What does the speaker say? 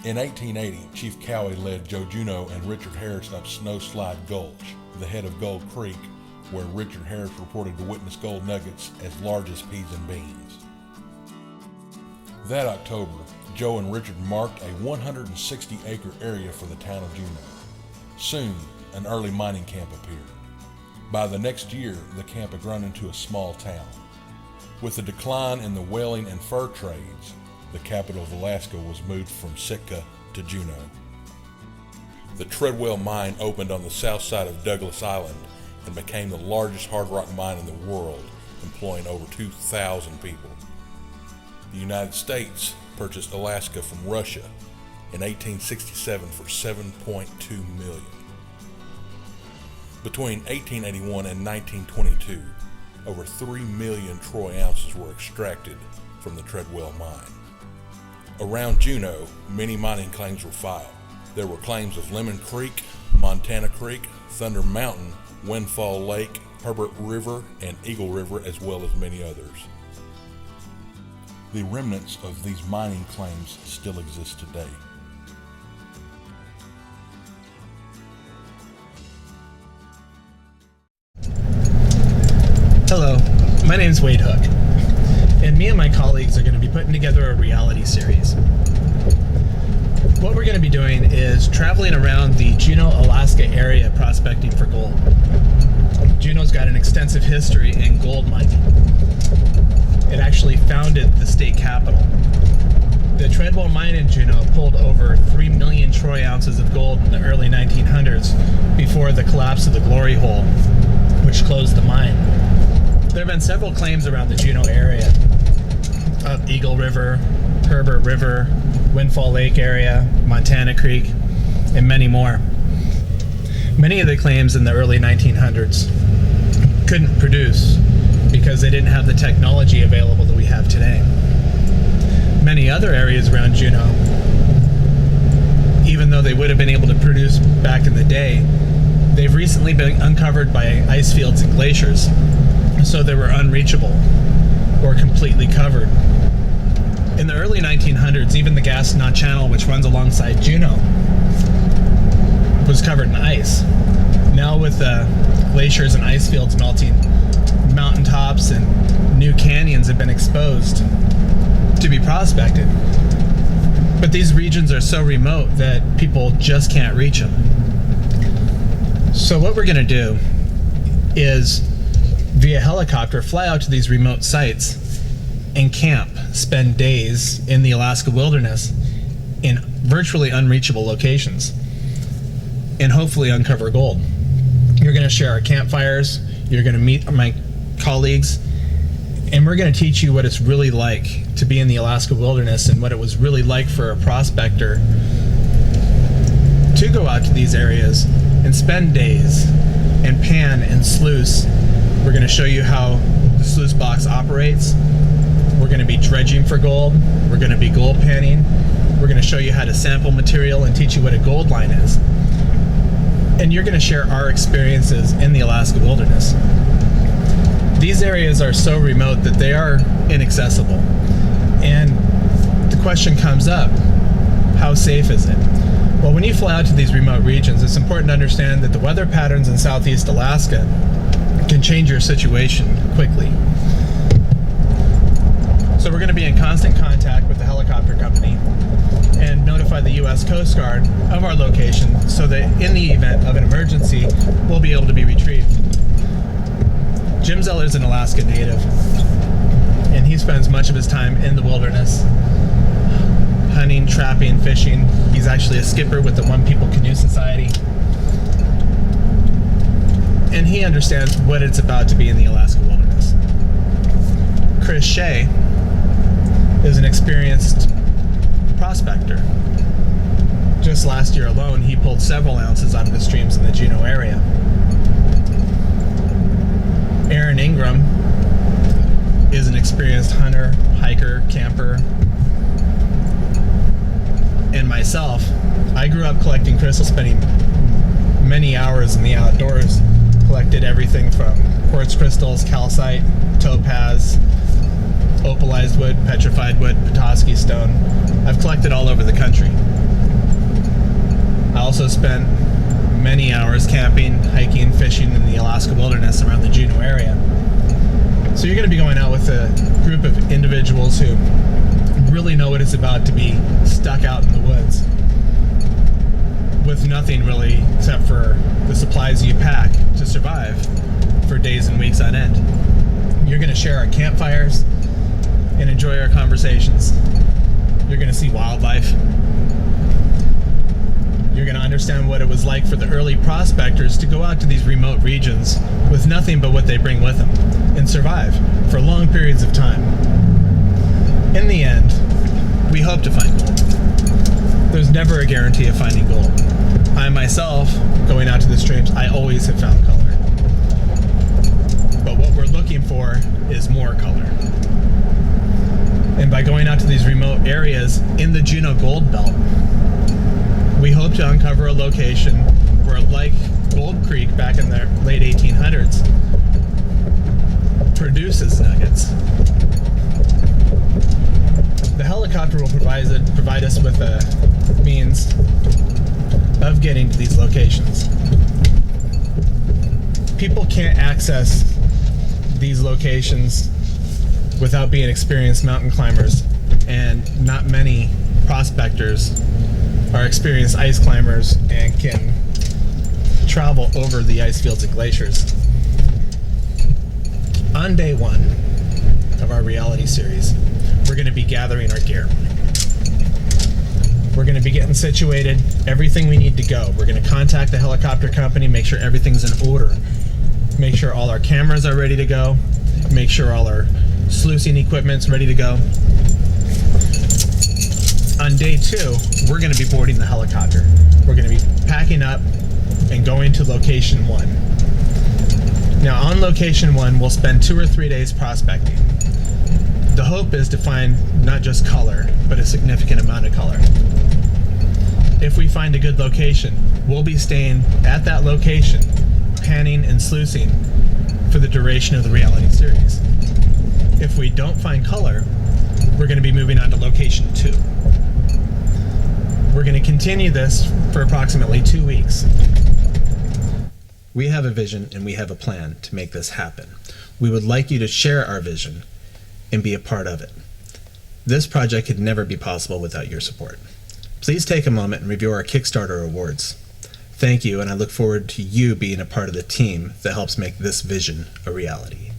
In 1880, Chief Cowie led Joe Juneau and Richard Harris up Snowslide Gulch, the head of Gold Creek, where Richard Harris reported to witness gold nuggets as large as peas and beans. That October, Joe and Richard marked a 160-acre area for the town of Juneau. Soon, an early mining camp appeared. By the next year, the camp had grown into a small town. With the decline in the whaling and fur trades, the capital of Alaska was moved from Sitka to Juneau. The Treadwell mine opened on the south side of Douglas Island and became the largest hard rock mine in the world, employing over 2,000 people. The United States purchased Alaska from Russia in 1867 for $7.2 million. Between 1881 and 1922, over 3 million troy ounces were extracted from the Treadwell mine. Around Juneau, many mining claims were filed. There were claims of Lemon Creek, Montana Creek, Thunder Mountain, Windfall Lake, Herbert River, and Eagle River, as well as many others. The remnants of these mining claims still exist today. Hello, my name is Wade Hook, and me and my colleagues are going to be putting together a reality series. What we're going to be doing is traveling around the Juneau, Alaska area prospecting for gold. Juneau's got an extensive history in gold mining. It actually founded the state capital. The Treadwell mine in Juneau pulled over 3 million troy ounces of gold in the early 1900s before the collapse of the Glory Hole, which closed the mine. There have been several claims around the Juneau area of Eagle River, Herbert River, Windfall Lake area, Montana Creek, and many more. Many of the claims in the early 1900s couldn't produce because they didn't have the technology available that we have today. Many other areas around Juneau, even though they would have been able to produce back in the day, they've recently been uncovered by ice fields and glaciers, so they were unreachable or completely covered. In the early 1900s, even the Gastonade Channel, which runs alongside Juneau, was covered in ice. Now with glaciers and ice fields melting, mountaintops and new canyons have been exposed to be prospected. But these regions are so remote that people just can't reach them. So what we're going to do is, via helicopter, fly out to these remote sites and camp, spend days in the Alaska wilderness in virtually unreachable locations, and hopefully uncover gold. You're going to share our campfires, you're going to meet my colleagues, and we're going to teach you what it's really like to be in the Alaska wilderness and what it was really like for a prospector to go out to these areas and spend days and pan and sluice. We're going to show you how the sluice box operates. We're going to be dredging for gold. We're going to be gold panning. We're going to show you how to sample material and teach you what a gold line is. And you're going to share our experiences in the Alaska wilderness. These areas are so remote that they are inaccessible. And the question comes up, how safe is it? Well, when you fly out to these remote regions, it's important to understand that the weather patterns in southeast Alaska can change your situation quickly. So we're going to be in constant contact with the helicopter company and notify the U.S. Coast Guard of our location so that in the event of an emergency, we'll be able to be retrieved. Jim Zeller is an Alaska native, and he spends much of his time in the wilderness, hunting, trapping, fishing. He's actually a skipper with the One People Canoe Society. And he understands what it's about to be in the Alaska wilderness. Chris Shea is an experienced prospector. Just last year alone, he pulled several ounces out of the streams in the Juneau area. Aaron Ingram is an experienced hunter, hiker, camper. And myself, I grew up collecting crystals, spending many hours in the outdoors. Collected everything from quartz crystals, calcite, topaz, opalized wood, petrified wood, Petoskey stone. I've collected all over the country. spent many hours camping, hiking, fishing in the Alaska wilderness around the Juneau area. So you're going to be going out with a group of individuals who really know what it's about to be stuck out in the woods with nothing really except for the supplies you pack to survive for days and weeks on end. You're going to share our campfires and enjoy our conversations. You're going to see wildlife. You're going to understand what it was like for the early prospectors to go out to these remote regions with nothing but what they bring with them and survive for long periods of time. In the end, we hope to find gold. There's never a guarantee of finding gold. I myself, going out to the streams, I always have found color. But what we're looking for is more color. And by going out to these remote areas in the Juneau Gold Belt, we hope to uncover a location where, like Gold Creek back in the late 1800s, produces nuggets. The helicopter will provide us with a means of getting to these locations. People can't access these locations without being experienced mountain climbers, and not many prospectors are experienced ice climbers and can travel over the ice fields and glaciers. On day one of our reality series, we're going to be gathering our gear. We're going to be getting situated, everything we need to go. We're going to contact the helicopter company, make sure everything's in order, make sure all our cameras are ready to go, make sure all our sluicing equipment's ready to go. On day two, we're going to be boarding the helicopter. We're going to be packing up and going to location one. Now, on location one, we'll spend 2 or 3 days prospecting. The hope is to find not just color, but a significant amount of color. If we find a good location, we'll be staying at that location, panning and sluicing for the duration of the reality series. If we don't find color, we're going to be moving on to location 2. We're going to continue this for approximately 2 weeks. We have a vision and we have a plan to make this happen. We would like you to share our vision and be a part of it. This project could never be possible without your support. Please take a moment and review our Kickstarter awards. Thank you, and I look forward to you being a part of the team that helps make this vision a reality.